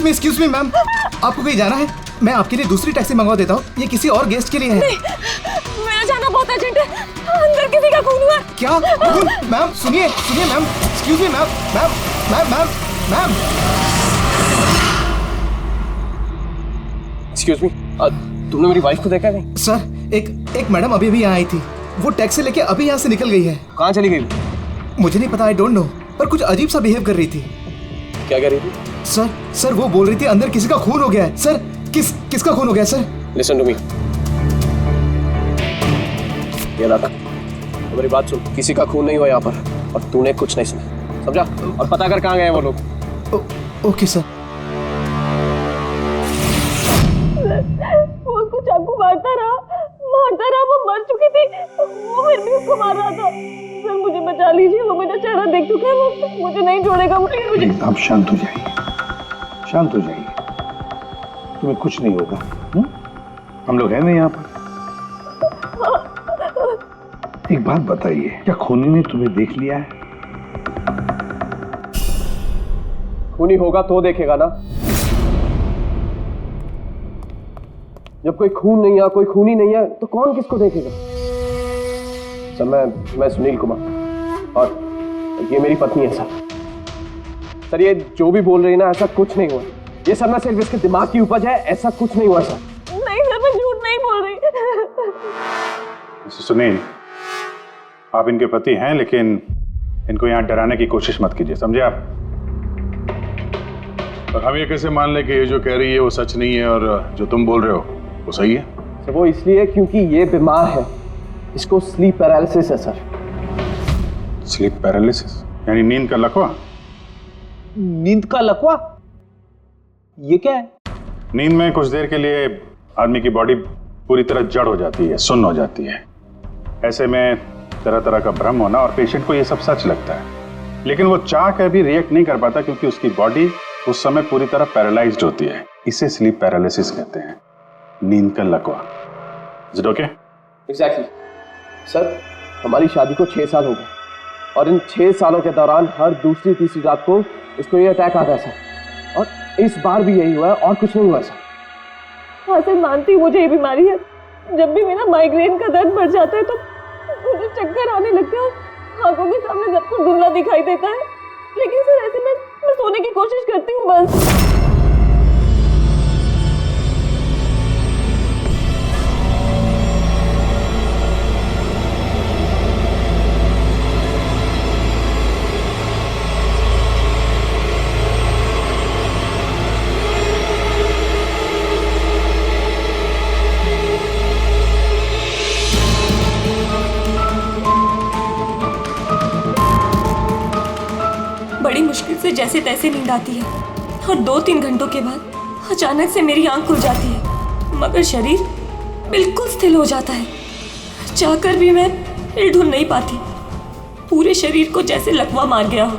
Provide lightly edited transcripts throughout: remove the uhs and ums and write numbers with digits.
Excuse me ma'am, आपको कहीं जाना है? मैं आपके लिए दूसरी टैक्सी मंगवा देता हूँ, ये किसी और गेस्ट के लिए है। नहीं, मेरा जाना बहुत अर्जेंट है, अंदर किसी का खून हुआ। क्या खून? मैम सुनिए ma'am, excuse me ma'am, ma'am. Excuse me, तुमने मेरी वाइफ को देखा नहीं? सर एक मैडम अभी यहाँ आई थी, वो टैक्सी लेके अभी यहाँ से निकल गई है। कहाँ चली गई? मुझे नहीं पता, आई डोंट नो, पर कुछ अजीब सा बिहेव कर रही थी। क्या कर रही थी? सर वो बोल रही थी अंदर किसी का खून हो गया है। सर किसका खून हो गया सर? लिसन टू मी, ये रख, मेरी बात सुन, किसी का खून नहीं हुआ यहाँ पर, और तूने कुछ नहीं सुना, समझा? और पता कर कहाँ गए वो लोग। Okay sir. वो उसको चाकू मारता रहा, वो मर चुकी थी, वो फिर भी उसको मार रहा था। सर मुझे बचा लीजिए, वो मेरा चेहरा देख चुका है, वो मुझे नहीं छोड़ेगा। मुझे आप शांत हो जाइए, तुम्हें कुछ नहीं होगा। हम लोग हैं ना यहाँ पर। एक बात बताइए, क्या खूनी ने तुम्हें देख लिया है? खूनी होगा तो देखेगा ना, जब कोई खून नहीं है, कोई खूनी नहीं है, तो कौन किसको देखेगा? सर मैं सुनील कुमार, और ये मेरी पत्नी है सर। ये जो भी बोल रही है ना, ऐसा कुछ नहीं हुआ, ये सब ना सिर्फ इसके दिमाग की उपज है, ऐसा कुछ नहीं हुआ सर। नहीं सर, मैं झूठ नहीं बोल रही। मिस्टर सुनील, आप इनके पति हैं, लेकिन इनको यहाँ डराने की कोशिश मत कीजिए, समझे आप? और हम ये कैसे मान लें कि ये जो कह रही है वो सच नहीं है और जो तुम बोल रहे हो वो सही है? सर वो इसलिए क्योंकि ये बीमार है, इसको स्लीप पैरालिसिस है सर। स्लीप पैरालिसिस यानी नींद का लकवा? नींद का लकवा? ये क्या है? नींद में कुछ देर के लिए आदमी की बॉडी पूरी तरह जड़ हो जाती है, सुन्न हो जाती है। ऐसे में तरह तरह का भ्रम होना, और पेशेंट को ये सब सच लगता है, लेकिन वो चाह कर भी रिएक्ट नहीं कर पाता क्योंकि उसकी बॉडी उस समय पूरी तरह पैरालाइज्ड होती है। इसे स्लीप पैरालिसिस कहते हैं, नींद का लकवा। Is it okay? Exactly sir, हमारी शादी को 6 साल हो गए, और इन 6 सालों के दौरान हर दूसरी तीसरी रात को इसको ये अटैक आता है सर, और इस बार भी यही हुआ है, और कुछ नहीं हुआ सर। हाँ सर, मानती हूँ मुझे ये बीमारी है। जब भी मेरा माइग्रेन का दर्द बढ़ जाता है तो मुझे चक्कर आने लगते हैं, आंखों के सामने सब कुछ धुंधला दिखाई देता है। लेकिन सर ऐसे मैं सोने की कोशिश करती हूँ बस। बड़ी मुश्किल से जैसे तैसे नींद आती है, और 2-3 घंटों के बाद अचानक से मेरी आंख खुल जाती है, मगर शरीर बिल्कुल स्थिर हो जाता है। चाहकर भी मैं हिल-डुल नहीं पाती, पूरे शरीर को जैसे लकवा मार गया हो।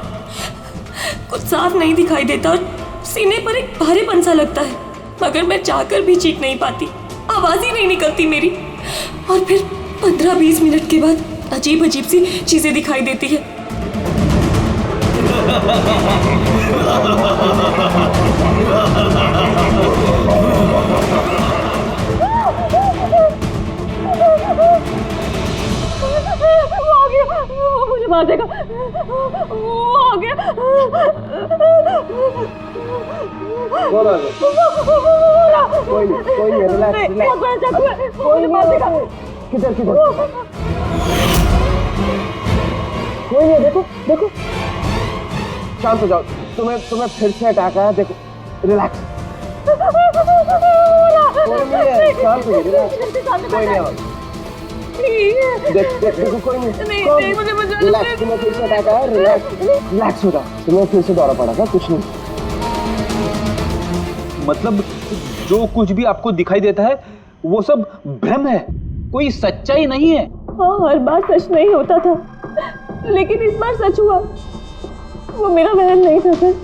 कुछ साफ नहीं दिखाई देता और सीने पर एक भारीपन सा लगता है, मगर मैं चाहकर भी चीख नहीं पाती, आवाज ही नहीं निकलती मेरी। और फिर 15-20 मिनट के बाद अजीब अजीब सी चीजें दिखाई देती है। वो मुझे मार देगा, वो आ गया। कोई नहीं, रिलैक्स। मुझे मार देगा। किधर कोई नहीं, देखो शांत हो जाओ, तुम्हें फिर से अटैक आया, देखो रिलैक्स। कोई नहीं है, शांत हो जाओ, रिलैक्स। कोई नहीं, देखो कोई नहीं, मुझे रिलैक्स। तुम्हें फिर से अटैक आया, रिलैक्स हो जाओ, तुम्हें फिर से दौरा पड़ा था, कुछ नहीं। मतलब जो कुछ भी आपको दिखाई देता है वो सब भ्रम है, कोई सच्चाई नहीं है। हाँ, हर बार सच नहीं होता था, लेकिन इस बार सच हुआ। वो मेरा बहन नहीं था सर।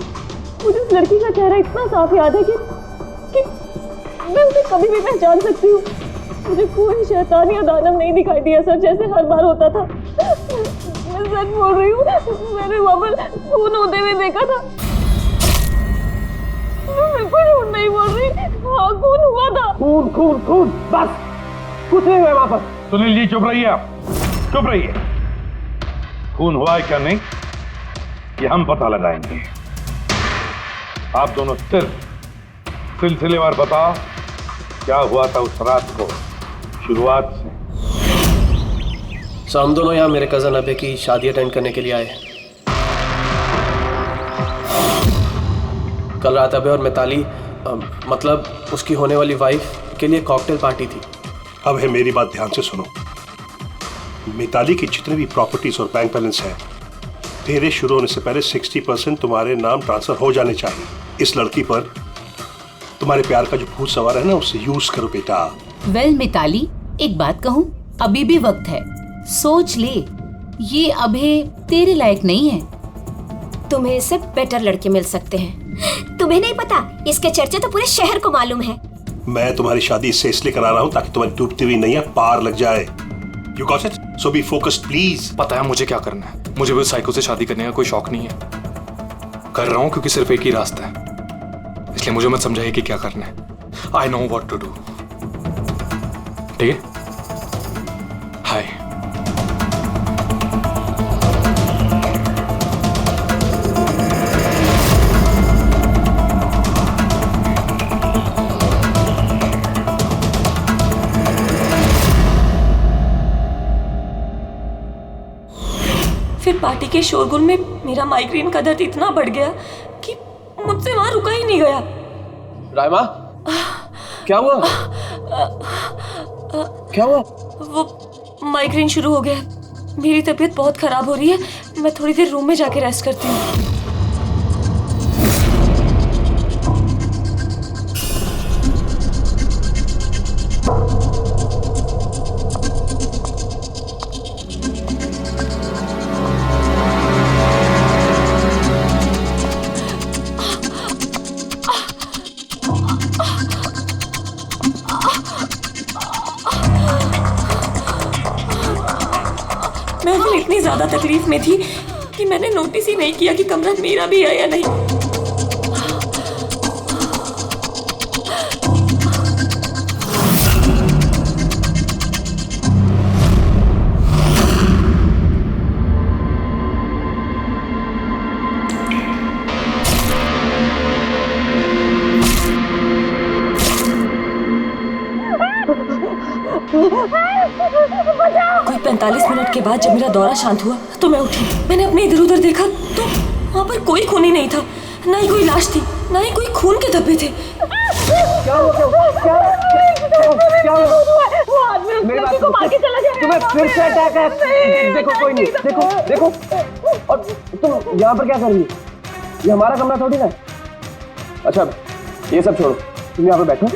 मुझे उस लड़की का चेहरा इतना साफ याद है कि मैं उसे कभी भी पहचान सकती हूँ। मुझे कोई शैतान या दानव नहीं दिखाई दिया सर, जैसे हर बार होता था। मैं सच बोल रही हूँ, मैंने वहाँ पर खून होते हुए देखा था। मैं बिल्कुल झूठ नहीं बोल रही। हाँ, खून हुआ था। खून खून खून, बस कुछ नहीं हुआ वहां पर। सुनील जी चुप रहिए, आप चुप रहिए। खून हुआ है क्या नहीं ये हम पता लगाएंगे। आप दोनों सिर्फ सिलसिलेवार बताओ क्या हुआ था उस रात को, शुरुआत से। सो हम दोनों यहाँ मेरे कजन अभय की शादी अटेंड करने के लिए आए। कल रात अभय और मिताली मतलब उसकी होने वाली वाइफ के लिए कॉकटेल पार्टी थी। अब है मेरी बात ध्यान से सुनो। मिताली की जितने भी प्रॉपर्टीज और बैंक बैलेंस है तेरे शुरू होने से पहले 60% तुम्हारे नाम ट्रांसफर हो जाने चाहिए। इस लड़की पर तुम्हारे प्यार का जो भूत सवार है ना उसे यूज करो बेटा। वेल मिताली, एक बात कहूँ, अभी भी वक्त है, सोच ले। ये अभय तेरे लायक नहीं है। तुम्हें इससे बेटर लड़के मिल सकते हैं। तुम्हें नहीं पता, इसके चर्चे तो पूरे शहर को मालूम है। मैं तुम्हारी शादी इससे इसलिए करा रहा हूँ ताकि तुम्हारी डूबती हुई नैया पार लग जाए। You got it? So be focused please. पता है मुझे क्या करना है। मुझे वो साइको से शादी करने का कोई शौक नहीं है। कर रहा हूँ क्योंकि सिर्फ एक ही रास्ता है, इसलिए मुझे मत समझाइए कि क्या करना है। I know what to do. ठीक है? हाय। फिर पार्टी के शोरगुल में मेरा माइग्रेन का दर्द इतना बढ़ गया कि मुझसे वहां रुका ही नहीं गया। रायमा, क्या हुआ? क्या हुआ? वो माइग्रेन शुरू हो गया। मेरी तबीयत बहुत खराब हो रही है। मैं थोड़ी देर रूम में जाके रेस्ट करती हूँ। मैं फिर इतनी ज्यादा तकलीफ में थी कि मैंने नोटिस ही नहीं किया कि कमरा मेरा भी है या नहीं। कोई 45 मिनट के बाद जब मेरा दौरा शांत हुआ तो मैं उठी। मैंने अपने इधर उधर देखा तो वहाँ पर कोई खून ही नहीं था, ना ही कोई लाश थी, ना ही कोई खून के धब्बे थे। क्या हुआ? मेरी बात सुनो, तुम्हें फिर से अटैक है। देखो कोई नहीं, देखो और तुम यहाँ पर क्या कर रही हो? ये हमारा कमरा थोड़ी ना। अच्छा ये सब छोड़ो, तुम यहाँ पर बैठो।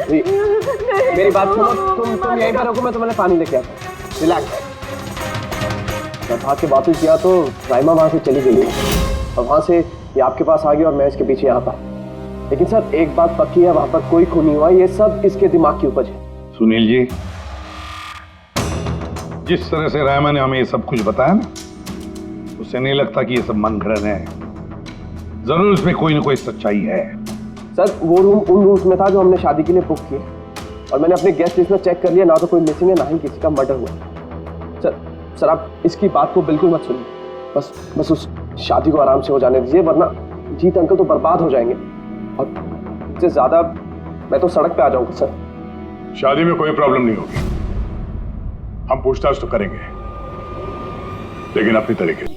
मेरी बात सुनो, तुम यहीं पर रखो, मैं तुम्हें पानी लेके आता हूँ। रिलैक्स। जब भाग के वापस गया तो राइमा वहां से चली गई और वहां से ये आपके पास आ गई और मैं इसके पीछे यहाँ था। लेकिन सर एक बात पक्की है, वहां पर कोई खून नहीं हुआ। ये सब इसके दिमाग की उपज है। सुनील जी, जिस तरह से रायमा ने हमें ये सब कुछ बताया ना, उससे नहीं लगता कि ये सब मन घड़न है। जरूर इसमें कोई ना कोई सच्चाई है। सर वो रूम उन रूम्स में था जो हमने शादी के लिए बुक किए और मैंने अपने गेस्ट लिस्ट में चेक कर लिया, ना तो कोई मिसिंग है ना ही किसी का मर्डर हुआ। सर आप इसकी बात को बिल्कुल मत सुनिए। बस उस शादी को आराम से हो जाने दीजिए, वरना जीत अंकल तो बर्बाद हो जाएंगे और इससे ज्यादा मैं तो सड़क पे आ जाऊंगा। सर शादी में कोई प्रॉब्लम नहीं होगी, हम पूछताछ तो करेंगे, लेकिन अपनी तरीके से।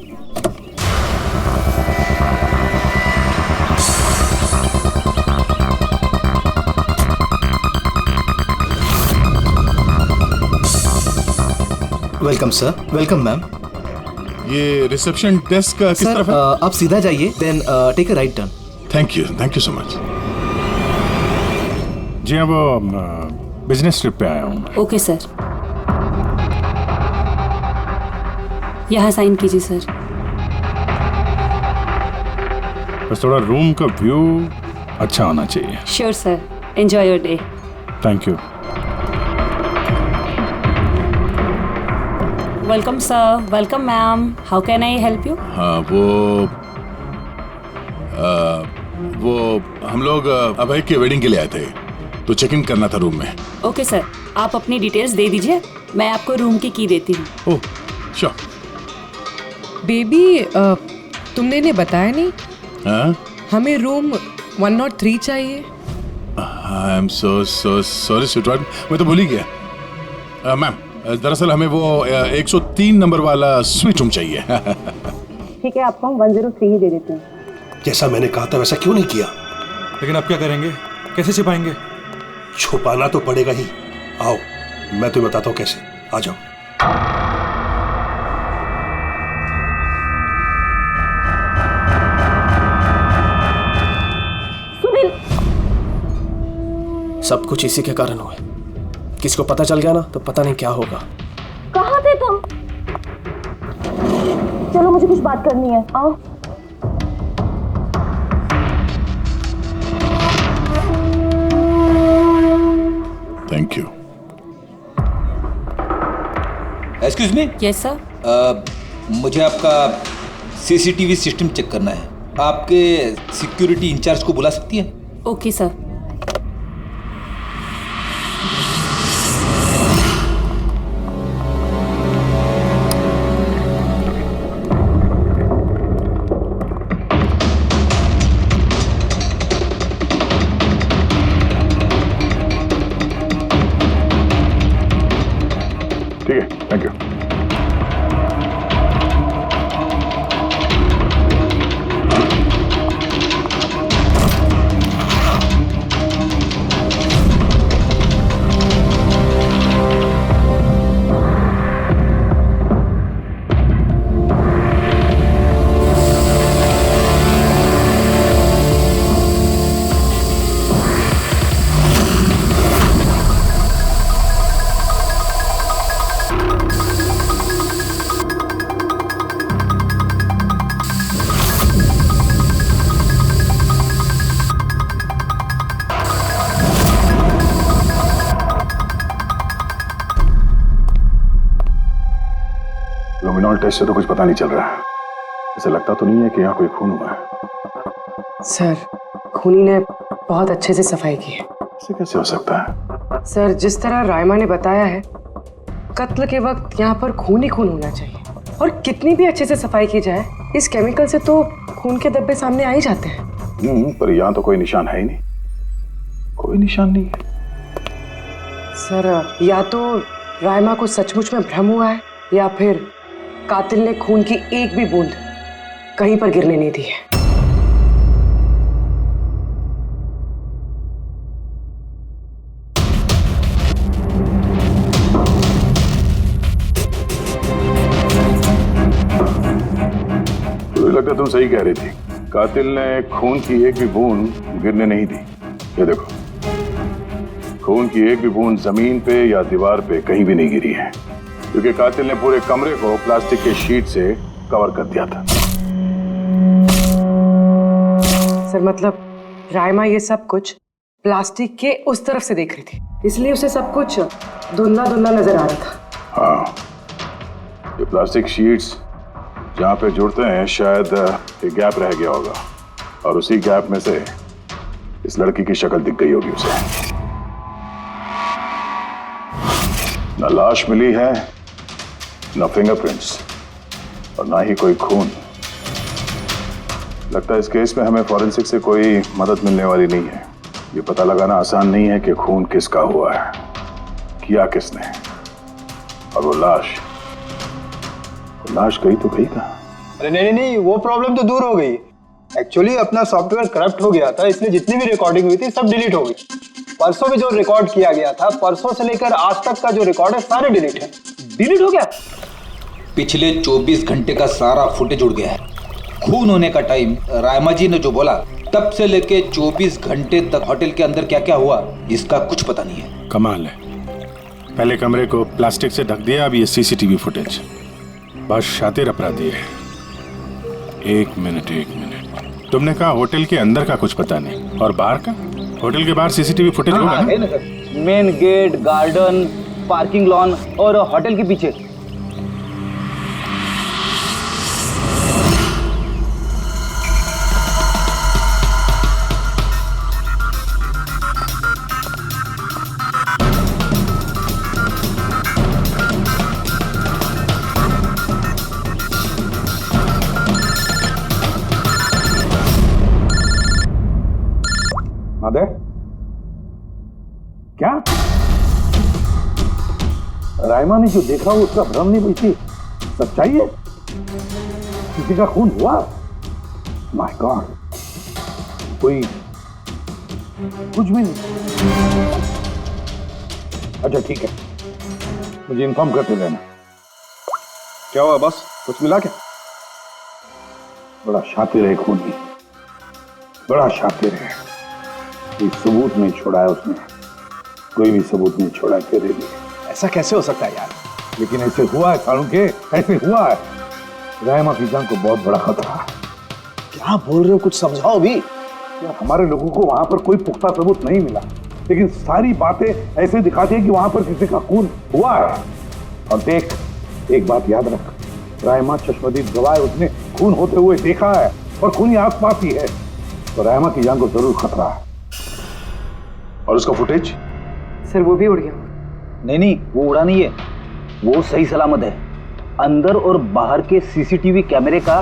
Welcome sir. Welcome ma'am. ये रिसेप्शन डेस्क किस तरफ है? आप सीधा जाइए, then take a right turn. Thank you so much. जी हाँ, वो बिजनेस ट्रिप पे आया हूँ। ओके सर, यहाँ साइन कीजिए सर। बस थोड़ा रूम का व्यू अच्छा होना चाहिए। Sure sir, enjoy your day. Thank you. Welcome sir, welcome ma'am, how can I help you? हाँ वो वो हम लोग अभय के वेडिंग के लिए आए थे, तो चेक इन करना था रूम में। ओके सर, आप अपनी डिटेल्स दे दीजिए, मैं आपको रूम की की देती हूँ। Oh sure. बेबी तुमने इन्हें बताया नहीं? हाँ? हमें रूम 103 चाहिए। I am so sorry sweetheart, मैं तो भूल ही गया। मैम दरअसल हमें वो 103 नंबर वाला स्वीट रूम चाहिए। ठीक है, आपको हम 103 ही दे देते हैं। जैसा मैंने कहा था वैसा क्यों नहीं किया? लेकिन अब क्या करेंगे, कैसे छिपाएंगे? छुपाना तो पड़ेगा ही। आओ मैं तुम्हें बताता हूँ कैसे। आ जाओ। सब कुछ इसी के कारण हुआ। किसी को पता चल गया ना तो पता नहीं क्या होगा। कहाँ थे तुम? चलो मुझे कुछ बात करनी है, आओ। Thank you. Excuse me. Yes sir. मुझे आपका सीसीटीवी सिस्टम चेक करना है। आपके सिक्योरिटी इंचार्ज को बुला सकती है? Okay sir. ठीक है, थैंक यू। लुमिनॉल टेस्ट से तो कुछ पता नहीं चल रहा है। ऐसा लगता तो नहीं है कि यहाँ कोई खून हुआ है। सर खूनी ने बहुत अच्छे से सफाई की है। ऐसे कैसे हो सकता है? सर जिस तरह रायमा ने बताया है, कत्ल के वक्त यहाँ पर खून ही खून होना चाहिए। और कितनी भी अच्छे से सफाई की जाए, इस केमिकल से तो खून के धब्बे सामने आ ही जाते हैं। पर यहाँ तो कोई निशान है ही नहीं। कोई निशान नहीं है। सर या तो रायमा को सचमुच में भ्रम हुआ है, या फिर कातिल ने खून की एक भी बूंद कहीं पर गिरने नहीं दी है। मुझे लगता है तुम सही कह रही थी। कातिल ने खून की एक भी बूंद गिरने नहीं दी। ये देखो, खून की एक भी बूंद जमीन पे या दीवार पे कहीं भी नहीं गिरी है, क्योंकि कातिल ने पूरे कमरे को प्लास्टिक के शीट से कवर कर दिया था। सर मतलब रायमा ये सब कुछ प्लास्टिक के उस तरफ से देख रही थी, इसलिए उसे सब कुछ धुंधला धुंधला नजर आ रहा था। हाँ, ये प्लास्टिक शीट्स जहाँ पे जुड़ते हैं शायद एक गैप रह गया होगा, और उसी गैप में से इस लड़की की शक्ल दिख गई होगी उसे। न लाश मिली है, न फिंगरप्रिंट्स, और ना ही कोई खून। लगता है इस केस में हमें फॉरेंसिक से कोई मदद मिलने वाली नहीं है। ये पता लगाना आसान नहीं है कि खून किसका हुआ है, किया किसने, और वो लाश गई तो गई कहाँ? अरे नहीं, वो प्रॉब्लम तो दूर हो गई। एक्चुअली अपना सॉफ्टवेयर करप्ट हो गया था, इसलिए जितनी भी रिकॉर्डिंग हुई थी सब डिलीट हो गई। परसों में जो रिकॉर्ड किया गया था, परसों से लेकर आज तक का जो रिकॉर्ड है सारे डिलीट है। डिलीट हो गया। पिछले 24 घंटे का सारा फुटेज उड़ गया है। खून होने का टाइम रायमा जी ने जो बोला, तब से लेके 24 घंटे तक होटल के अंदर क्या क्या हुआ इसका कुछ पता नहीं है। कमाल है, पहले कमरे को प्लास्टिक से ढक दिया, अब ये सीसीटीवी फुटेज। बहुत शातिर अपराधी है। एक मिनट, तुमने कहा होटल के अंदर का कुछ पता नहीं, और बाहर का? होटल के बाहर सीसीटीवी फुटेज होगा ना? Main gate, garden, parking lawn और होटल के पीछे। अबे क्या रायमा ने जो देखा उसका भ्रम नहीं हुई थी, सच्चाई है? किसी का खून हुआ? माय गॉड, कोई कुछ भी नहीं। अच्छा ठीक है, मुझे इन्फॉर्म करते रहना। क्या हुआ बॉस, कुछ मिला क्या? बड़ा शातिर है खूनी, बड़ा शातिर है। कोई सबूत नहीं छोड़ा है उसने, कोई भी सबूत नहीं छोड़ा तेरे लिए। ऐसा कैसे हो सकता है यार? लेकिन ऐसे हुआ है सालुंके, ऐसे हुआ है। रायमा की जान को बहुत बड़ा खतरा है। क्या बोल रहे हो, कुछ समझाओ भी। यार हमारे लोगों को वहां पर कोई पुख्ता सबूत नहीं मिला, लेकिन सारी बातें ऐसे दिखाती है कि वहां पर किसी का खून हुआ है। और देख, एक बात याद रख, रायमा चश्मदीद गवाह है, उसने खून होते हुए देखा है और खूनी आसपास ही है, तो रायमा की जान को जरूर खतरा है। और उसका फुटेज? सर वो भी उड़ गया। नहीं, वो उड़ा नहीं है, वो सही सलामत है। अंदर और बाहर के सीसीटीवी कैमरे का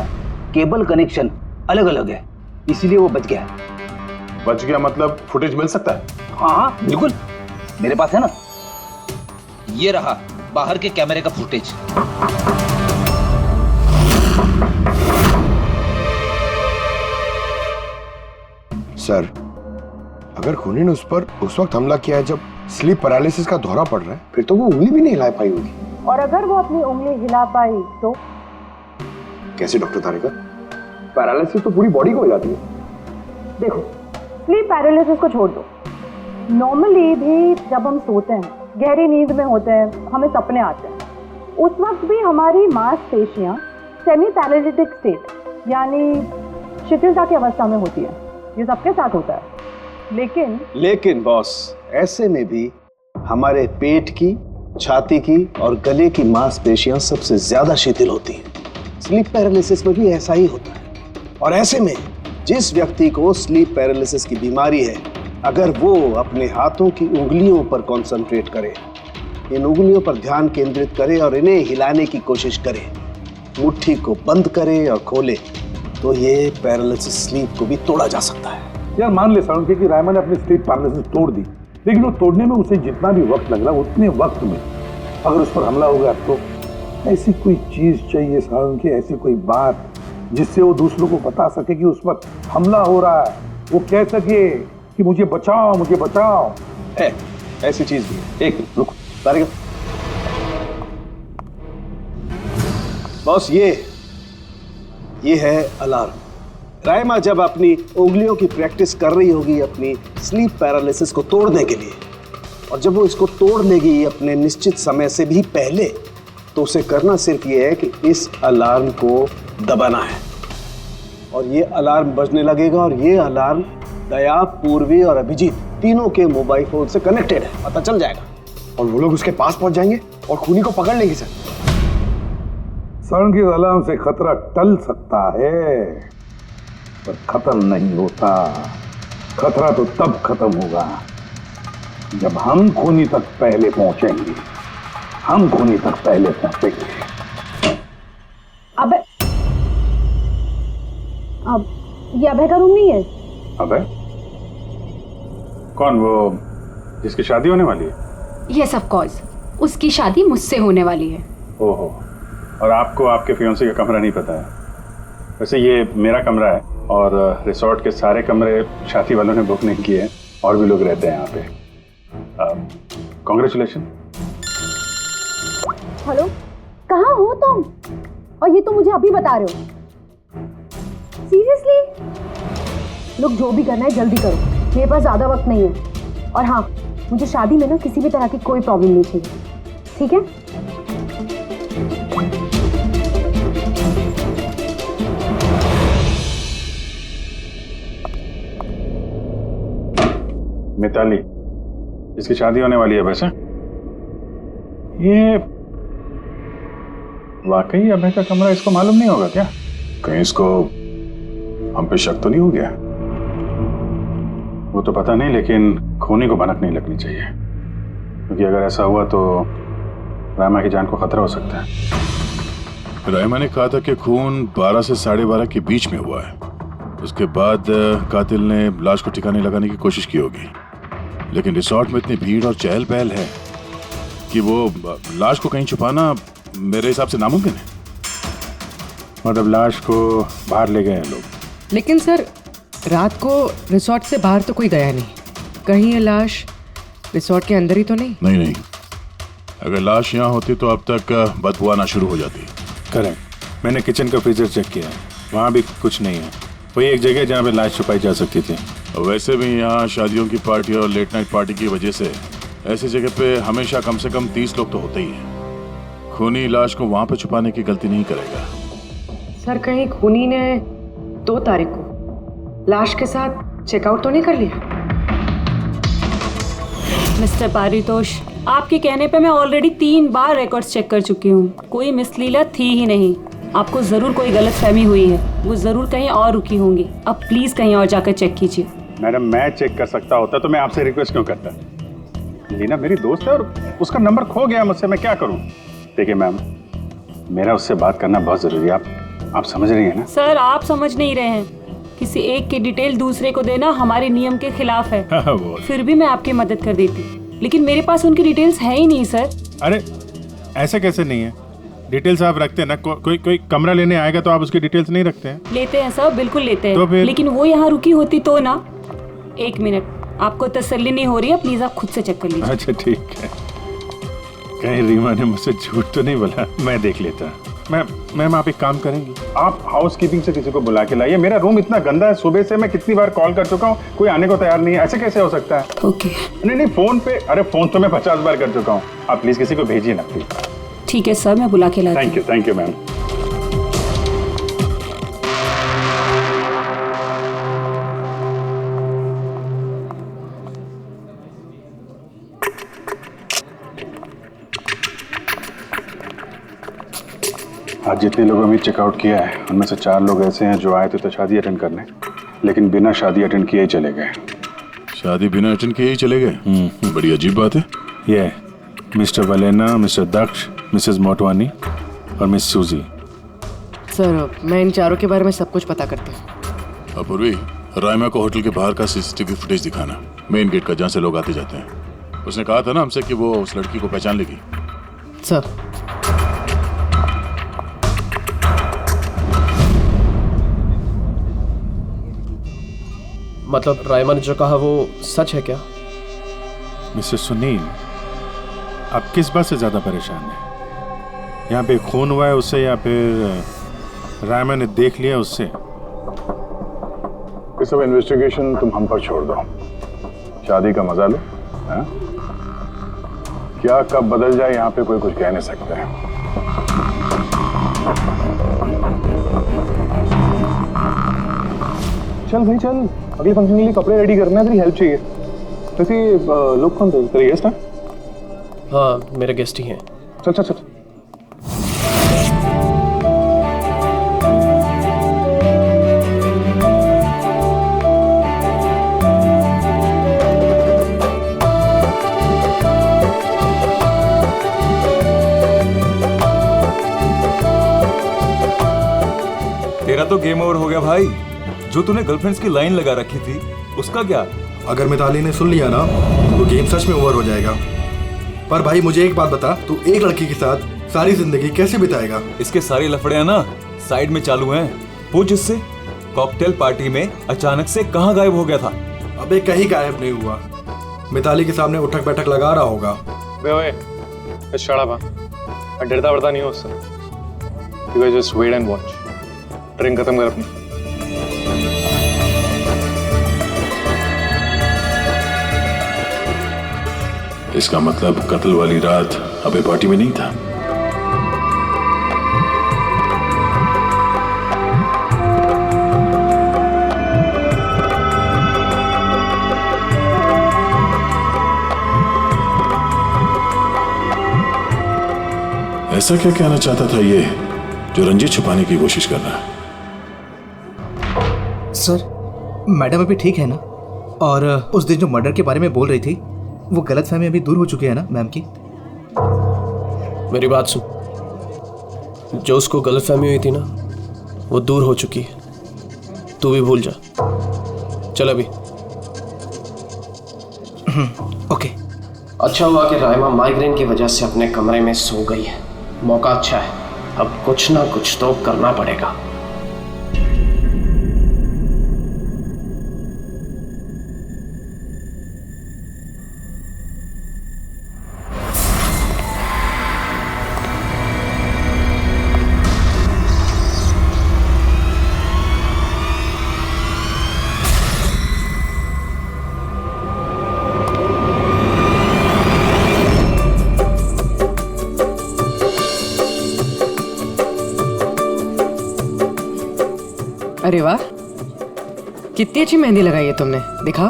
केबल कनेक्शन अलग अलग है, इसीलिए वो बच गया। बच गया मतलब फुटेज मिल सकता है? हाँ बिल्कुल, मेरे पास है ना। ये रहा बाहर के कैमरे का फुटेज। सर, अगर खूनी ने उस पर उस वक्त हमला किया है जब स्लीप पैरालिसिस का दौरा पड़ रहा है, फिर तो वो उंगली भी नहीं हिला पाई होगी। और अगर वो अपनी उंगली हिला पाई तो? कैसे डॉक्टर तारिका? पैरालिसिस तो पूरी बॉडी को हो जाती है। देखो, स्लीप पैरालिसिस को छोड़ दो, नॉर्मली भी जब हम सोते हैं, गहरी नींद में होते हैं, हमें सपने आते हैं, उस वक्त भी हमारी मांसपेशियां सेमी पैरालिटिक स्टेट यानी शिथिलता की अवस्था में होती है। ये सबके साथ होता है। लेकिन बॉस, ऐसे में भी हमारे पेट की, छाती की और गले की मांसपेशियां सबसे ज्यादा शिथिल होती हैं। स्लीप पैरालिसिस में भी ऐसा ही होता है। और ऐसे में जिस व्यक्ति को स्लीप पैरालिसिस की बीमारी है, अगर वो अपने हाथों की उंगलियों पर कंसंट्रेट करे, इन उंगलियों पर ध्यान केंद्रित करे और इन्हें हिलाने की कोशिश करे, मुट्ठी को बंद करे और खोले, तो ये पैरालिसिस स्लीप को भी तोड़ा जा सकता है। यार मान ले सालुंके कि रायमा ने अपनी स्लीप पैरालिसिस तोड़ दी, लेकिन वो तोड़ने में उसे जितना भी वक्त लग रहा, उतने वक्त में अगर उस पर हमला हो गया तो ऐसी कोई चीज चाहिए सालुंके, ऐसी कोई बात जिससे वो दूसरों को बता सके कि उस पर हमला हो रहा है, वो कह सके कि मुझे बचाओ, मुझे बचाओ। ऐसी चीज भी है। एक रुक तारिका बॉस, ये है अलार्म। रायमा जब अपनी उंगलियों की प्रैक्टिस कर रही होगी अपनी स्लीप पैरालिसिस को तोड़ने के लिए, और जब वो इसको तोड़ लेगी अपने निश्चित समय से भी पहले, तो उसे करना सिर्फ ये है कि इस अलार्म को दबाना है, और ये अलार्म बजने लगेगा। और ये अलार्म दया, पूर्वी और अभिजीत तीनों के मोबाइल फोन से कनेक्टेड है, पता चल जाएगा और वो लोग उसके पास पहुंच जाएंगे और खूनी को पकड़ लेंगे। सर, सालुंके के अलार्म से खतरा टल सकता है, पर खत्म नहीं होता। खतरा तो तब खत्म होगा जब हम खूनी तक पहले पहुंचेंगे। हम खूनी तक पहले पहुंचेंगे। अब ये अभय का रूम नहीं है? अबे कौन? वो जिसकी शादी होने वाली है? यस ऑफ कोर्स, उसकी शादी मुझसे होने वाली है। ओहो, और आपको आपके फियांसे का कमरा नहीं पता है? वैसे ये मेरा कमरा है और रिसोर्ट के सारे कमरे शादी वालों ने बुक नहीं किए हैं, और भी लोग रहते हैं यहाँ पे। कॉन्ग्रेचुलेशन। हेलो, कहाँ हो तुम? और ये तुम मुझे अभी बता रहे हो? सीरियसली? लोग जो भी करना है जल्दी करो, मेरे पास ज्यादा वक्त नहीं है। और हाँ, मुझे शादी में ना किसी भी तरह की कोई प्रॉब्लम नहीं चाहिए, ठीक है? मिताली, जिसकी शादी होने वाली है, वैसे ये वाकई अभय का कमरा इसको मालूम नहीं होगा क्या? कहीं इसको हम पे शक तो नहीं हो गया? वो तो पता नहीं, लेकिन खूनी को भनक नहीं लगनी चाहिए, क्योंकि अगर ऐसा हुआ तो रायमा की जान को खतरा हो सकता है। रायमा ने कहा था कि खून 12 से 12:30 के बीच में हुआ है। उसके बाद कातिल ने लाश को ठिकाने लगाने की कोशिश की होगी, लेकिन रिसोर्ट में इतनी भीड़ और चहल पहल है कि वो लाश को कहीं छुपाना मेरे हिसाब से नामुमकिन है। मतलब लाश को बाहर ले गए हैं लोग? लेकिन सर, रात को रिसोर्ट से बाहर तो कोई गया नहीं। कहीं ये लाश रिसोर्ट के अंदर ही तो नहीं? नहीं, अगर लाश यहाँ होती तो अब तक बदबू आना शुरू हो जाती। करेक्ट। मैंने किचन का फ्रीजर चेक किया है, वहाँ भी कुछ नहीं है। वही एक जगह जहाँ पे लाश छुपाई जा सकती थी। वैसे भी यहाँ शादियों की पार्टी और लेट नाइट पार्टी की वजह से ऐसी जगह पे हमेशा कम से कम 30 लोग तो होते ही हैं। खूनी लाश को वहाँ पे छुपाने की गलती नहीं करेगा। सर, कहीं खूनी ने 2 तारीख को लाश के साथ चेकआउट तो नहीं कर लिया? मिस्टर पारितोष, आपके कहने पे मैं ऑलरेडी 3 बार रिकॉर्ड्स चेक कर चुकी हूँ। कोई मिसलीला थी ही नहीं। आपको जरूर कोई गलतफहमी हुई है, वो जरूर कहीं और रुकी होंगी। अब प्लीज कहीं और जाकर चेक कीजिए। मैडम, मैं चेक कर सकता होता तो मैं आपसे रिक्वेस्ट क्यों करता? लीना मेरी दोस्त है और उसका नंबर खो गया मुझसे, मैं क्या करूँ? देखिए मैम, मेरा उससे बात करना बहुत जरूरी है। आप समझ रही हैं ना? सर, आप समझ नहीं रहे हैं। किसी एक की डिटेल दूसरे को देना हमारे नियम के खिलाफ है। फिर भी मैं आपकी मदद कर देती, लेकिन मेरे पास उनकी डिटेल्स है ही नहीं सर। अरे ऐसे कैसे नहीं है? डिटेल्स आप रखते हैं ना। कोई कमरा लेने आएगा तो आप उसकी डिटेल्स नहीं रखते हैं? लेते हैं सर, बिल्कुल लेते हैं। तो फिर? लेकिन वो यहाँ रुकी होती तो ना। 1 मिनट, आपको तसल्ली नहीं हो रही है, प्लीज आप खुद से चेक कर लीजिए। अच्छा ठीक है। कहीं रीमा ने मुझसे झूठ तो नहीं बोला? मैं देख लेता। मैम आप एक काम करेंगे, आप हाउस कीपिंग से किसी को बुला के लाइए। मेरा रूम इतना गंदा है, सुबह से मैं कितनी बार कॉल कर चुका हूँ, कोई आने को तैयार नहीं है। ऐसे कैसे हो सकता है? ओके। नहीं, फोन पे, अरे फोन तो मैं 50 बार कर चुका हूँ। आप प्लीज किसी को भेजिए ना प्लीज। ठीक है सर, मैं बुला के लाती हूँ। Thank you ma'am. आज जितने लोगों ने चेकआउट किया है उनमें से 4 लोग ऐसे हैं जो आए थे तो शादी अटेंड करने, लेकिन बिना शादी अटेंड किए ही चले गए। शादी बिना अटेंड किए ही चले गए? बड़ी अजीब बात है। ये मिस्टर वलेना, मिस्टर दक्ष, मिसेस मोटवानी और मिस सूजी। सर, मैं इन 4 के बारे में सब कुछ पता करती हूँ। अपूर्वी, रायमा को होटल के बाहर का सीसीटीवी फुटेज दिखाना, मेन गेट का, जहाँ से लोग आते जाते हैं। उसने कहा था ना हमसे कि वो उस लड़की को पहचान लेगी। सर, मतलब रायमा ने जो कहा वो सच है क्या? मिस्टर सुनील, आप किस बात से ज्यादा परेशान हैं? यहाँ पे खून हुआ है उससे या फिर रायमा ने देख लिया उससे? ये सब इन्वेस्टिगेशन तुम हम पर छोड़ दो। शादी का मजा लो। हाँ? क्या कब बदल जाए यहाँ पे कोई कुछ कह नहीं सकता है। चल भाई चल, अगले फंक्शन के लिए कपड़े रेडी करना है, तेरी हेल्प चाहिए। वैसे लोग कौन थे? तेरे गेस्ट हैं? हाँ, मेरे गेस्ट ही हैं। चल चल चल। तेरा तो गेम ओवर हो गया भाई। जो तूने गर्लफ्रेंड्स की लाइन लगा रखी थी उसका क्या? अगर मिताली ने सुन लिया ना तो गेम सच में ओवर हो जाएगा। पर भाई मुझे एक बात बता, तू एक लड़की के साथ सारी जिंदगी कैसे बिताएगा? इसके सारे लफड़े हैं ना साइड में चालू हैं। पूछ इससे, कॉकटेल पार्टी में अचानक से कहाँ गायब हो गया था? अबे कहीं गायब नहीं हुआ, मिताली के सामने उठक बैठक लगा रहा होगा। मैं डरता वरता नहीं हूँ उससे। You guys just wait and watch. Drink खत्म कर अपनी। इसका मतलब कत्ल वाली रात अबे पार्टी में नहीं था। ऐसा क्या कहना चाहता था ये जो रंजित छुपाने की कोशिश कर रहा है? सर, मैडम अभी ठीक है ना? और उस दिन जो मर्डर के बारे में बोल रही थी वो गलतफहमी अभी दूर हो चुकी है ना मैम की? मेरी बात सुन, जो उसको गलतफहमी हुई थी ना वो दूर हो चुकी है। तू भी भूल जा। चल अभी। ओके। अच्छा हुआ कि राइमा माइग्रेन की वजह से अपने कमरे में सो गई है। मौका अच्छा है, अब कुछ ना कुछ तो करना पड़ेगा। अरे वाह, कितनी अच्छी मेहंदी लगाई है तुमने, दिखाओ।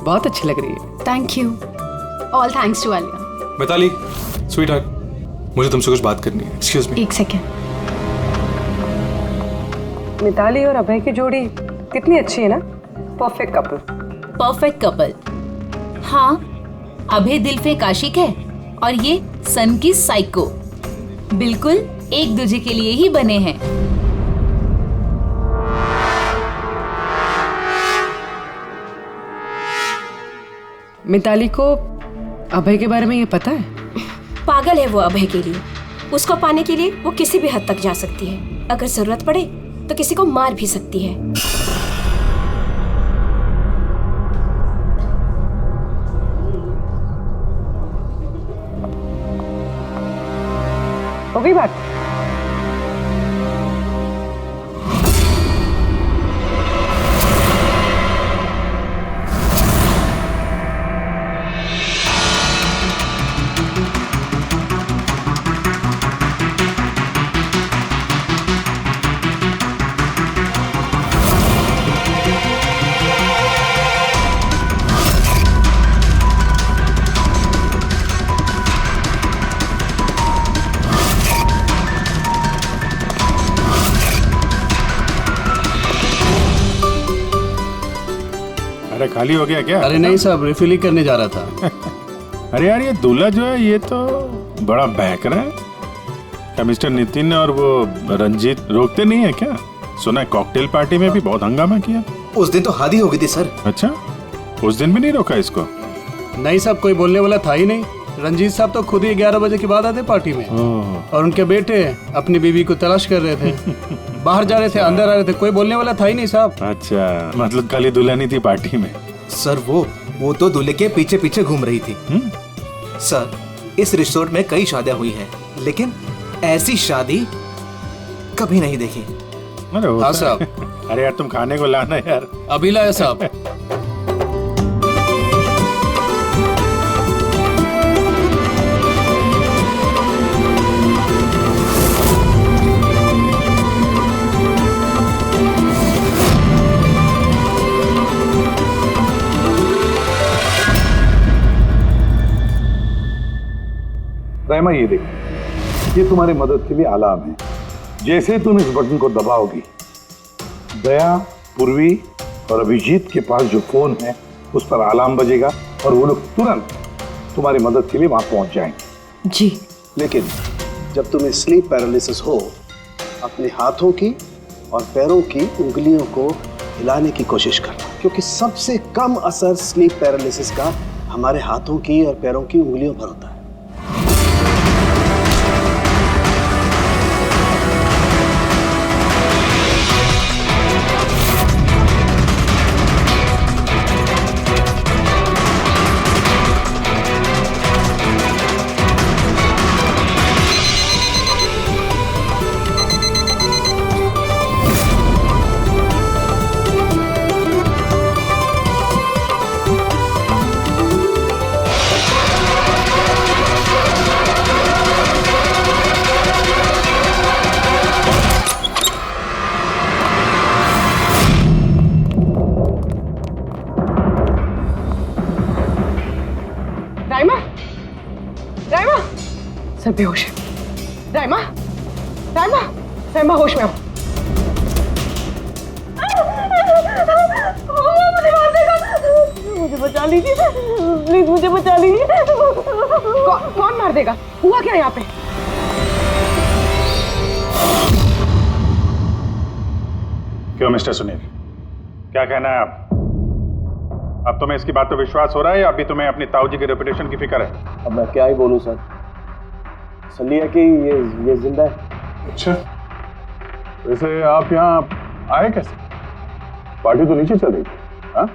बहुत अच्छी लग रही है। Thank you. All thanks to Alia. Mitali, sweetheart, मुझे तुमसे कुछ बात करनी है। Excuse me. एक सेकेंड। मिताली और अभय की जोड़ी कितनी अच्छी है ना, परफेक्ट कपल। Perfect couple. हाँ, अभय दिल पे आशिक है और ये सन की साइको। बिल्कुल एक दूसरे के लिए ही बने हैं। मिताली को अभय के बारे में ये पता है? पागल है वो अभय के लिए। उसको पाने के लिए वो किसी भी हद तक जा सकती है। अगर जरूरत पड़े तो किसी को मार भी सकती है। हो गई बात? अरे खाली हो गया क्या? अरे नहीं साहब, रिफिल ही करने जा रहा था। अरे यार, ये दूल्हा जो है ये तो बड़ा बहक रहा है। क्या मिस्टर नितिन और वो रंजीत रोकते नहीं है क्या? सुना है कॉकटेल पार्टी में भी बहुत हंगामा किया। उस दिन तो हादी हो गई थी सर। अच्छा, उस दिन भी नहीं रोका इसको? नहीं साहब, कोई बोलने वाला था ही नहीं। रंजीत साहब तो खुद ही 11 बजे के बाद आते पार्टी में, और उनके बेटे अपनी बीवी को तलाश कर रहे थे। बाहर जा रहे थे, अंदर आ रहे थे, कोई बोलने वाला था ही नहीं साहब। अच्छा, मतलब खाली दुल्हन थी पार्टी में? सर वो तो दूल्हे के पीछे पीछे घूम रही थी। सर, इस रिसोर्ट में कई शादियां हुई हैं, लेकिन ऐसी शादी कभी नहीं देखी। अरे हाँ साहब। अरे यार, तुम खाने को लाना यार। अभी लाया साहब। राइमा, ये देखो, ये तुम्हारी मदद के लिए अलार्म है। जैसे तुम इस बटन को दबाओगी, दया, पूर्वी और अभिजीत के पास जो फोन है उस पर अलार्म बजेगा और वो लोग तुरंत तुम्हारी मदद के लिए वहां पहुंच जाएंगे। जी। लेकिन जब तुम्हें स्लीप पैरालिसिस हो, अपने हाथों की और पैरों की उंगलियों को हिलाने की कोशिश करना, क्योंकि सबसे कम असर स्लीप पैरालिसिस का हमारे हाथों की और पैरों की उंगलियों पर होता है। सर बेहोश है। राइमा, राइमा, राइमा होश में आओ। मुझे बचा लीजिए प्लीज, मुझे बचा लीजिए। कौन मार देगा? हुआ क्या यहाँ पे? क्यों मिस्टर सुनील, क्या कहना है आप? अब तुम्हें इसकी बात पे विश्वास हो रहा है या अभी तुम्हें अपनी ताऊ जी के रेपुटेशन की फिक्र है? अब मैं क्या ही बोलूं सर, सलिया कि ये जिंदा है। अच्छा, वैसे आप यहाँ आए कैसे? पार्टी तो नीचे चल रही थी, हाँ?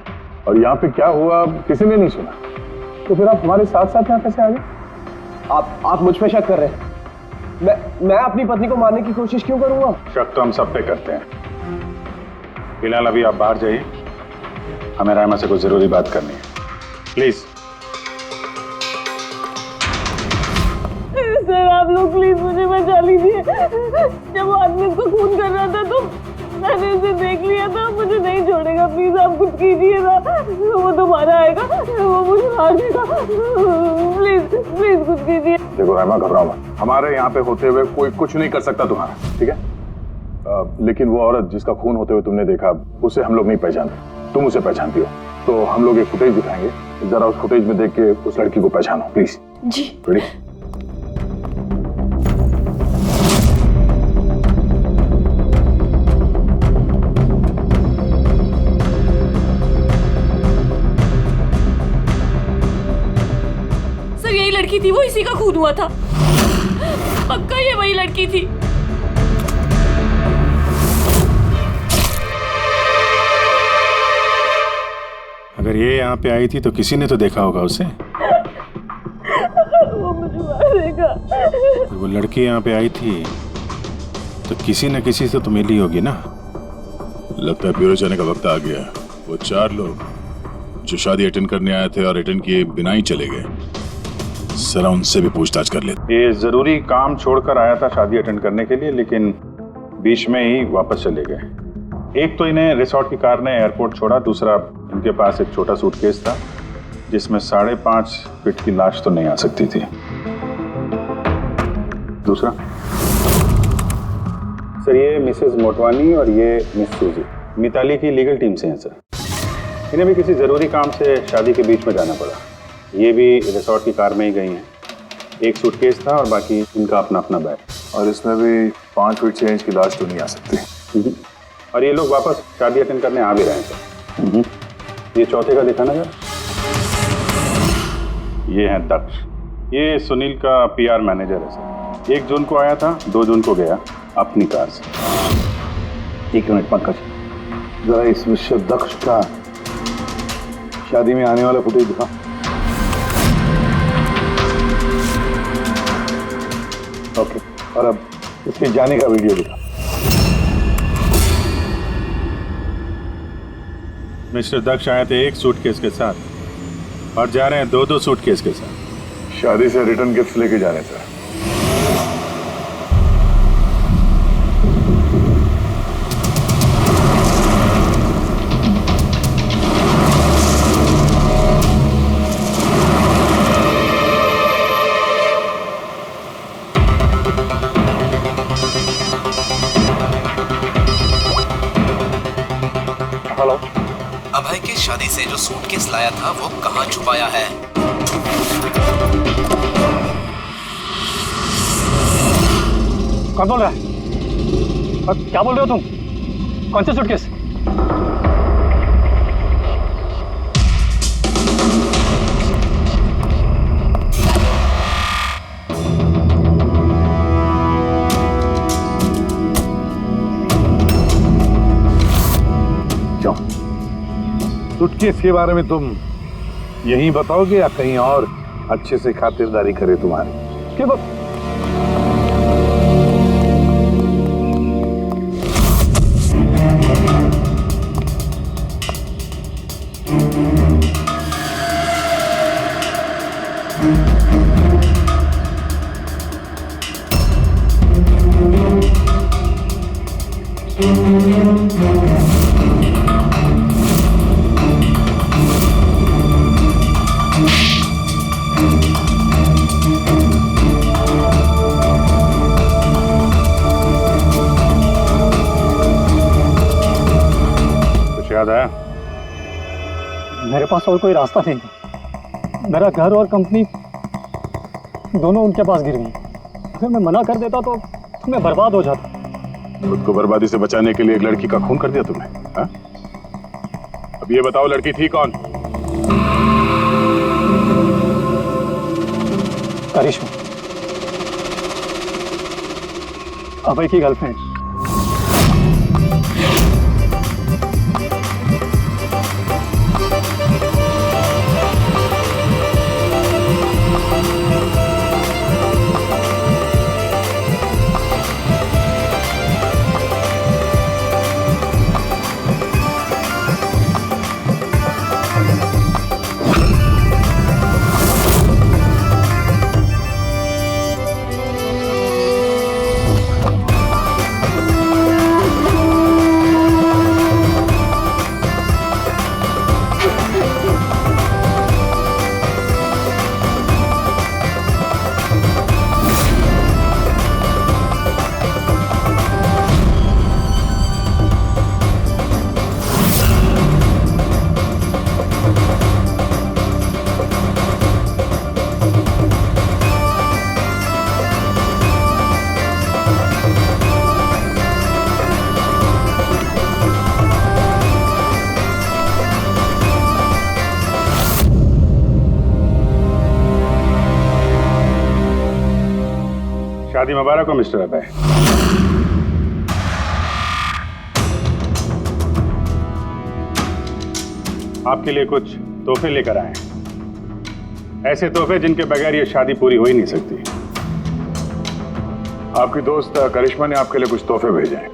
और यहाँ पे क्या हुआ किसी ने नहीं सुना, तो फिर आप हमारे साथ साथ यहाँ कैसे आ गए? आप मुझ पे शक कर रहे हैं? मैं अपनी पत्नी को मारने की कोशिश क्यों करूंगा? शक तो हम सब पे करते हैं। फिलहाल अभी आप बाहर जाइए, हमें रायमा से कोई जरूरी बात करनी है, प्लीज। सर आप लोग प्लीज मुझे बचा लीजिए। जब वो आदमी उसको खून कर रहा था तो मैंने उसे देख लिया था, मुझे नहीं छोड़ेगा, प्लीज आप कुछ कीजिए ना, वो दोबारा आएगा, वो मुझे मार देगा, प्लीज प्लीज कुछ कीजिए। देखो रायमा, घबराओ मत, हमारे यहाँ पे होते हुए कोई कुछ नहीं कर सकता तुम्हारा, ठीक है? लेकिन वो औरत जिसका खून होते हुए तुमने देखा, उसे हम लोग नहीं पहचानते, तुम उसे पहचानती हो, तो हम लोग एक फुटेज दिखाएंगे, जरा उस फुटेज में देख के उस लड़की को पहचानो प्लीज। जी। रेडी? सर यही लड़की थी, वो इसी का खून हुआ था, पक्का ये वही लड़की थी। अगर ये यहाँ पे आई थी तो किसी ने तो देखा होगा उसे। वो मुझे मारेगा। वो लड़की यहाँ पे आई थी तो किसी न किसी से तो मिली होगी ना। लगता है ब्यूरो जाने का वक्त आ गया। वो 4 लोग जो शादी अटेंड करने आए थे और अटेंड किए बिना ही चले गए, जरा उनसे भी पूछताछ कर लेते। ये जरूरी काम छोड़कर आया था शादी अटेंड करने के लिए, लेकिन बीच में ही वापस चले गए। एक तो इन्हें रिसोर्ट की कार ने एयरपोर्ट छोड़ा, दूसरा इनके पास एक छोटा सूटकेस था जिसमें 5.5 फीट की लाश तो नहीं आ सकती थी। दूसरा सर, ये मिसेस मोटवानी और ये मिस सूजी मिताली की लीगल टीम से हैं सर। इन्हें भी किसी ज़रूरी काम से शादी के बीच में जाना पड़ा। ये भी रिसोर्ट की कार में ही गई हैं। एक सूटकेस था और बाकी इनका अपना अपना बैग। और इसमें भी 5 फीट 6 इंच की लाश तो नहीं आ सकती। और ये लोग वापस शादी अटेंड करने आ भी रहे हैं सर। ये चौथे का दिखाना सर। ये है दक्ष, ये सुनील का पीआर मैनेजर है सर। 1 जून को आया था, 2 जून को गया अपनी कार से। 1 मिनट पंकज, जरा इस मिस्टर दक्ष का शादी में आने वाला फुटेज दिखा। ओके, और अब इसके जाने का वीडियो दिखा। मिस्टर दक्ष आए थे 1 सूटकेस के साथ और जा रहे हैं 2-2 सूटकेस के साथ। शादी से रिटर्न गिफ्ट लेके जाने से। अभय के शादी से जो सूटकेस लाया था वो कहाँ छुपाया है? कौन बोल रहा है? और क्या बोल रहे हो तुम? कौन से सूटकेस? सूटकेस के बारे में तुम यहीं बताओगे या कहीं और अच्छे से खातिरदारी करे तुम्हारी? क्या बात? याद आया? मेरे पास और कोई रास्ता नहीं है। मेरा घर और कंपनी दोनों उनके पास गिर गई। अगर मैं मना कर देता तो मैं बर्बाद हो जाता। खुद को बर्बादी से बचाने के लिए एक लड़की का खून कर दिया तुमने, हाँ? अब ये बताओ लड़की थी कौन? करिश्मा, अभय की गर्लफ्रेंड। शादी मुबारक हो मिस्टर अभय। आपके लिए कुछ तोहफे लेकर आए हैं, ऐसे तोहफे जिनके बगैर ये शादी पूरी हो ही नहीं सकती। आपकी दोस्त करिश्मा ने आपके लिए कुछ तोहफे भेजे हैं।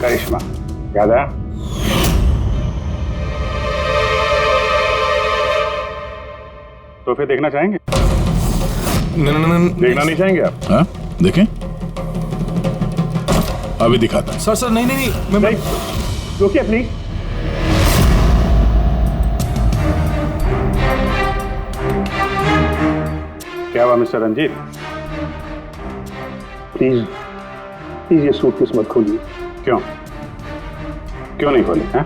करिश्मा, याद आया? तोहफे देखना चाहेंगे? देखना नहीं चाहेंगे आप? हाँ, देखें। अभी दिखाता। सर सर नहीं नहीं नहीं, मैं रुकिए प्लीज। क्या हुआ मिस्टर रंजीत? प्लीज प्लीज ये सूटकेस मत खोलिए। क्यों? क्यों नहीं खोली? हैं?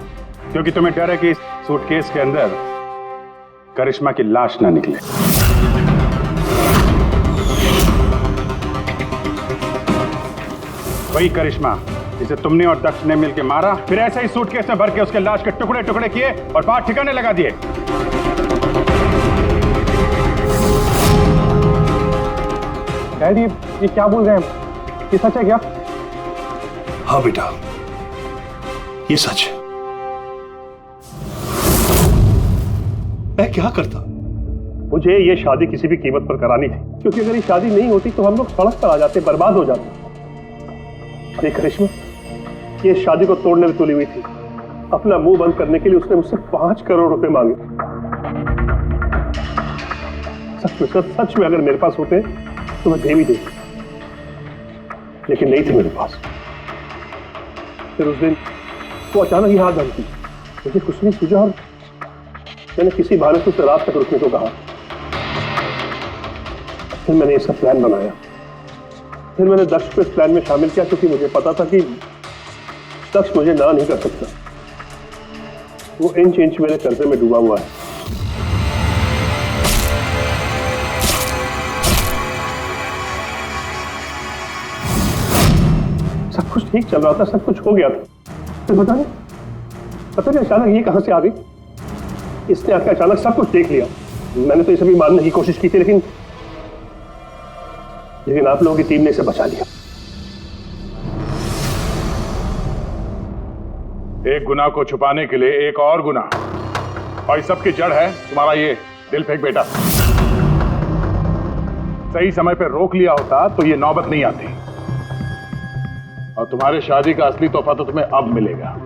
क्योंकि तुम्हें डर है कि इस सूटकेस के अंदर करिश्मा की लाश ना निकले। वही करिश्मा जिसे तुमने और दक्ष ने मिलकर मारा, फिर ऐसे ही सूटकेस में भर के उसके लाश के टुकड़े टुकड़े किए और बात ठिकाने लगा दिए। डैड, ये क्या बोल रहे हैं? ये सच है क्या? हाँ बेटा, ये सच है। मैं क्या करता? मुझे ये शादी किसी भी कीमत पर करानी थी, क्योंकि अगर ये शादी नहीं होती तो हम लोग सड़क पर आ जाते, बर्बाद हो जाते। ये करिश्मा ये शादी को तोड़ने में तुली हुई थी। अपना मुंह बंद करने के लिए उसने मुझसे 5 करोड़ रुपए मांगे। सच में अगर मेरे पास होते तो मैं दे भी देती, लेकिन नहीं थे मेरे पास। फिर उस दिन वो अचानक ही हाथ धमकी, मुझे कुछ नहीं सूझा और मैंने किसी बहाने से उसे रात तक रुकने को कहा। फिर मैंने इसका प्लान बनाया। फिर मैंने दक्ष को इस प्लान में शामिल किया, क्योंकि मुझे पता था कि दक्ष मुझे ना नहीं कर सकता। वो इंच इंच मेरे कर्जे में डूबा हुआ है। सब कुछ ठीक चल रहा था, सब कुछ हो गया था। फिर पता नहीं अचानक ये कहां से आ गई। इसने आके अचानक सब कुछ देख लिया। मैंने तो ये सभी मारने की कोशिश की थी, लेकिन आप लोगों की टीम ने इसे बचा लिया। एक गुनाह को छुपाने के लिए एक और गुनाह, और इस सब की जड़ है तुम्हारा ये दिल फेंक बेटा। सही समय पर रोक लिया होता तो ये नौबत नहीं आती, और तुम्हारे शादी का असली तोहफा तो तुम्हें अब मिलेगा।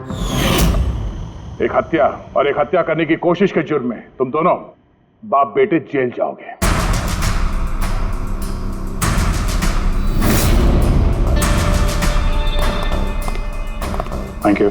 एक हत्या और एक हत्या करने की कोशिश के जुर्म में तुम दोनों बाप बेटे जेल जाओगे। Thank you.